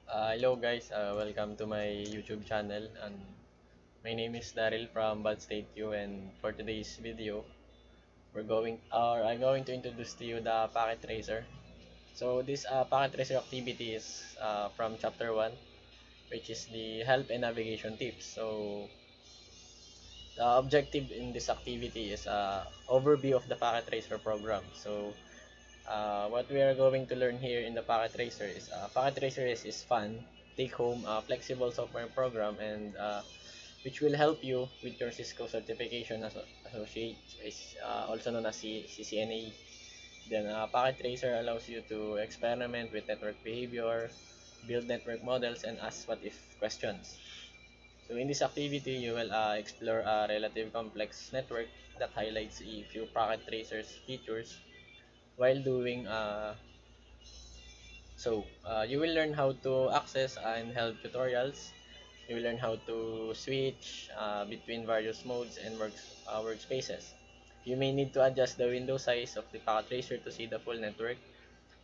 Hello guys, welcome to my YouTube channel, and my name is Dharyll from Bad State U, and for today's video I'm going to introduce to you the packet tracer. So this packet tracer activity is from chapter 1, which is the help and navigation tips. So the objective in this activity is overview of the packet tracer program. So what we are going to learn here in the packet tracer is packet tracer is fun, take home, flexible software program, and which will help you with your Cisco certification as associate, is also known as CCNA. Then packet tracer allows you to experiment with network behavior, build network models, and ask what if questions. So in this activity, you will explore a relative complex network that highlights a few packet tracers features while doing you will learn how to access and help tutorials. You will learn how to switch between various modes and workspaces. You may need to adjust the window size of the packet tracer to see the full network.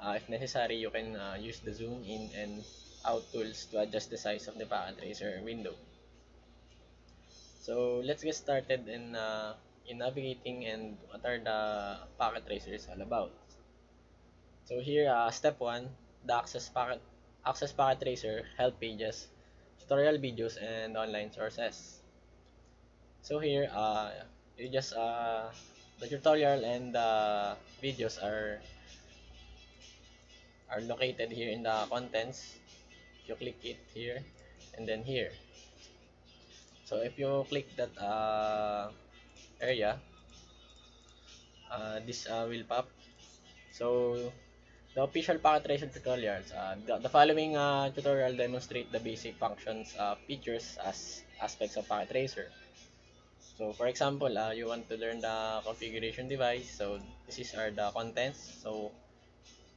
If necessary, you can use the zoom in and out tools to adjust the size of the packet tracer window. So let's get started in navigating and what are the packet tracers all about. So here, step 1, the access packet tracer, help pages, tutorial videos, and online sources. So here, you just the tutorial and the videos are located here in the contents. You click it here and then here. So if you click that area, this will pop. So the official packet tracer tutorials. The following tutorial demonstrate the basic functions, features as aspects of packet tracer. So for example, you want to learn the configuration device. So this is are the contents. So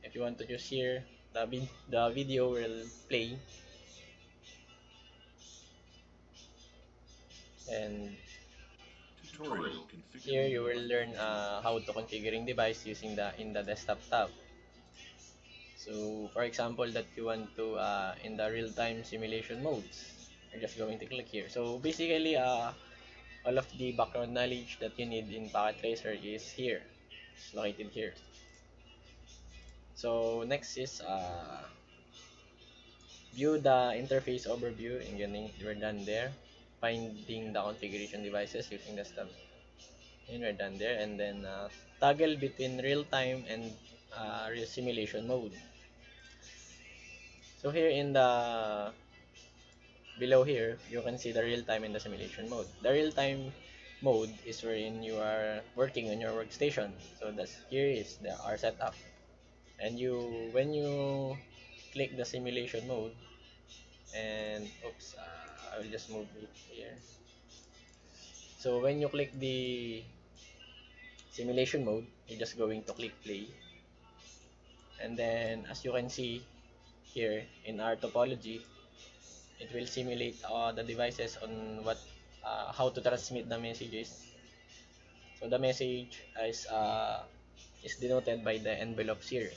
if you want to choose here, the video will play, and Tutorial here configuring you will learn device. how to configuring device using the in the desktop tab. So for example, that you want to in the real-time simulation modes, you're just going to click here. So basically, all of the background knowledge that you need in Packet Tracer is here. It's located here. So next is view the interface overview, and we're done there. Finding the configuration devices using the step, and we're done there. And then toggle between real-time and real simulation mode. So here in the below here, you can see the real-time and the simulation mode. The real-time mode is wherein you are working on your workstation. So that's here is the our setup. And when you click the simulation mode, and oops, I will just move it here. So when you click the simulation mode, you're just going to click play. And then as you can see here in our topology, it will simulate the devices on how to transmit the messages. So the message is denoted by the envelopes here.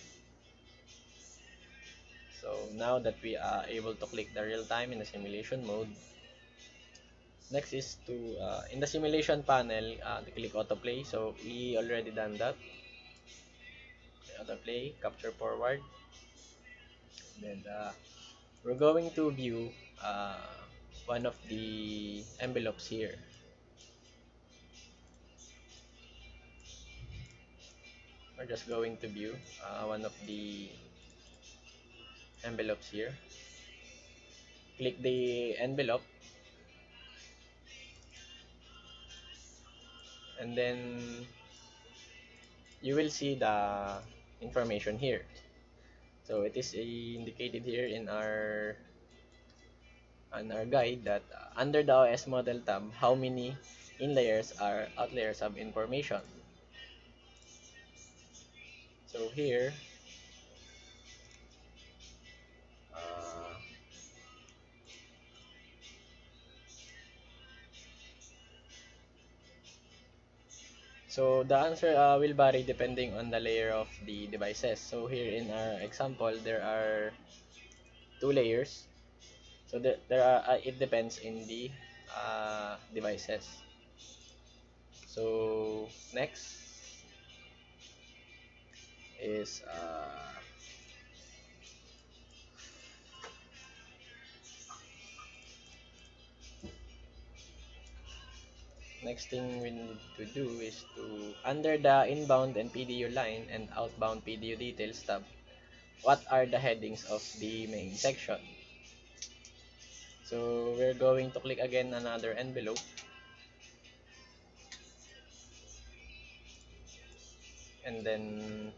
So now that we are able to click the real time in the simulation mode, next is to in the simulation panel to click autoplay. So we already done that. Autoplay, capture forward. Then we're going to view uh, one of the envelopes here. We're just going to view one of the envelopes here. Click the envelope, and then you will see the information here. So it is indicated here in our guide that under the OS model tab, how many in layers are out layers of information. So here, uh, so the answer will vary depending on the layer of the devices. So here in our example, there are two layers. So there are it depends in the devices. So is next thing we need to do is to under the inbound and PDU line and outbound PDU details tab, what are the headings of the main section? So we're going to click again another envelope, and then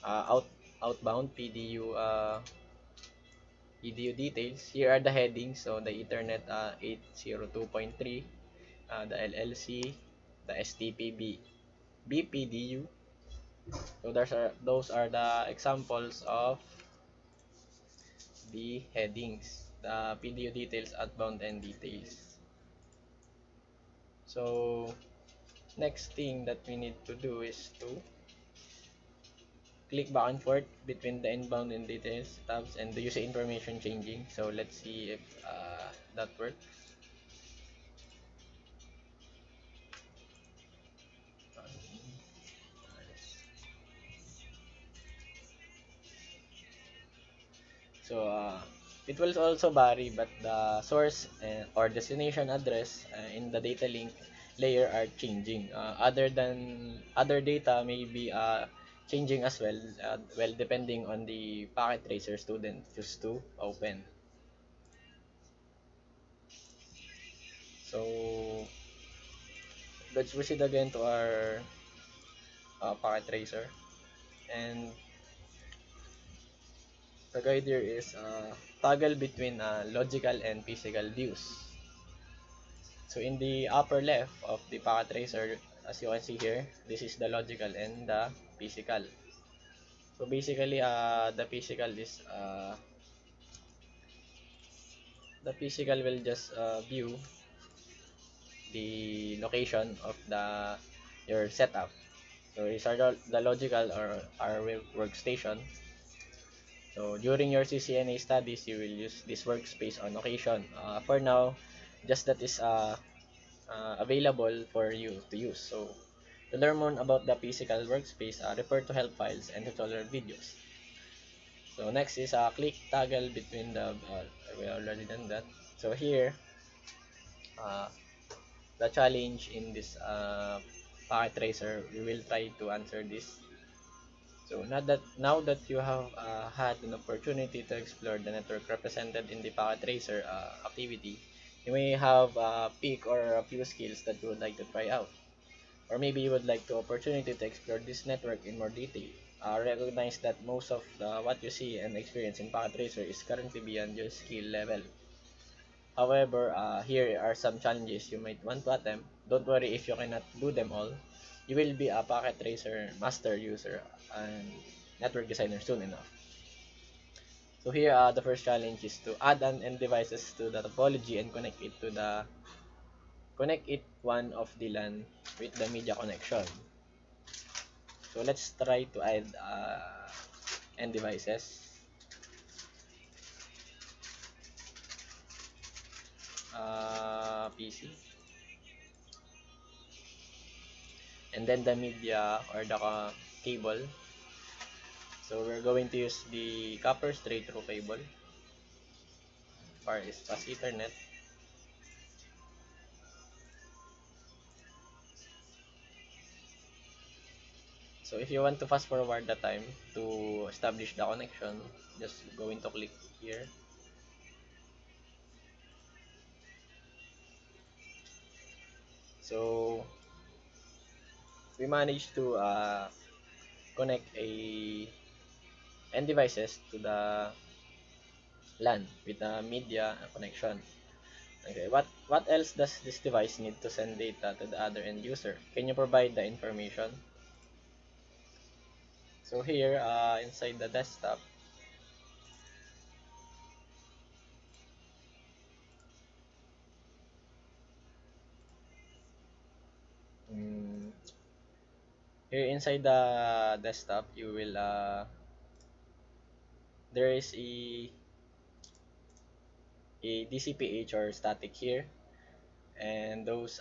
outbound PDU details. Here are the headings. So the Ethernet 802.3, the LLC, the STPB, BPDU. So those are the examples of the headings, the PDU details, outbound and details. So next thing that we need to do is to click back and forth between the inbound and details tabs and the user information changing. So let's see if that works. So it will also vary, but the source or destination address in the data link layer are changing. Other data may be changing as well. Well, depending on the packet tracer student choose to open. So let's proceed again to our packet tracer, and the guide here is toggle between logical and physical views. So in the upper left of the packet tracer, as you can see here, this is the logical and the physical. So basically, the physical will just view the location of your setup. So these are the logical or our workstation. So during your CCNA studies, you will use this workspace on occasion. For now, just that is available for you to use. So to learn more about the physical workspace, refer to help files and tutorial videos. So next is click toggle between we already done that. So here, uh, the challenge in this packet tracer, we will try to answer this. So now that you have had an opportunity to explore the network represented in the packet tracer activity, you may have pick or a few skills that you would like to try out. Or maybe you would like the opportunity to explore this network in more detail. Recognize that most of what you see and experience in Packet Tracer is currently beyond your skill level. However, here are some challenges you might want to attempt. Don't worry if you cannot do them all. You will be a Packet Tracer master user and network designer soon enough. So here, the first challenge is to add an end devices to the topology and connect it one of the LAN with the media connection. So let's try to add end devices. PC. And then the media or the cable. So we're going to use the copper straight through cable. Or is fast Ethernet. So if you want to fast forward the time to establish the connection, just going to click here. So we managed to connect a end devices to the LAN with a media connection. Okay, what else does this device need to send data to the other end user? Can you provide the information? So here, inside the desktop, mm, here inside the desktop, you will there is a DCPH or static here, and those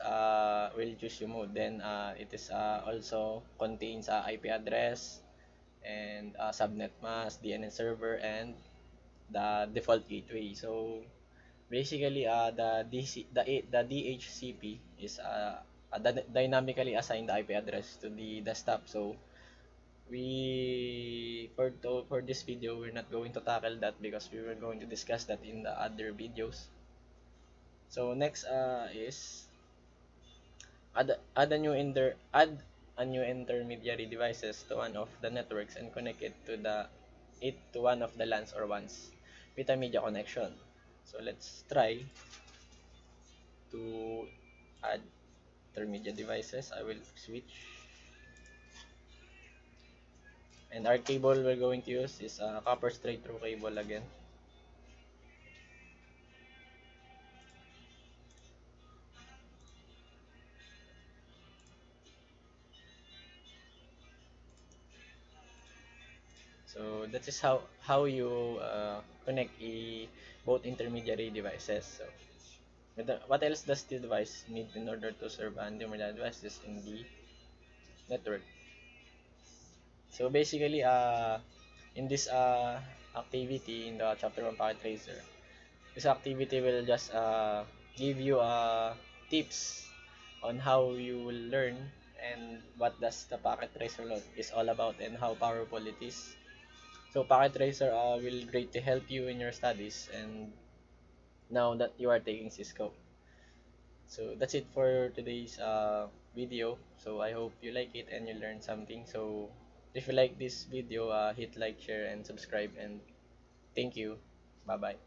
will choose your mode. Then it is also contains IP address and subnet mask, DNS server, and the default gateway. So basically, the DHCP is dynamically assign the IP address to the desktop. So for this video, we're not going to tackle that because we were going to discuss that in the other videos. So next is add a new intermediary devices to one of the networks and connect it to one of the LANs or WANs with a media connection. So let's try to add intermediate devices. I will switch, and our cable we're going to use is a copper straight through cable again. So that is how you connect both intermediary devices. So what else does the device need in order to serve an intermediate devices in the network? So basically, in this activity in the chapter 1 packet tracer, this activity will just give you tips on how you will learn and what does the packet tracer is all about and how powerful it is. So packet tracer will greatly help you in your studies and now that you are taking Cisco. So that's it for today's video. So I hope you like it and you learned something. So if you like this video, hit like, share, and subscribe. And thank you. Bye bye.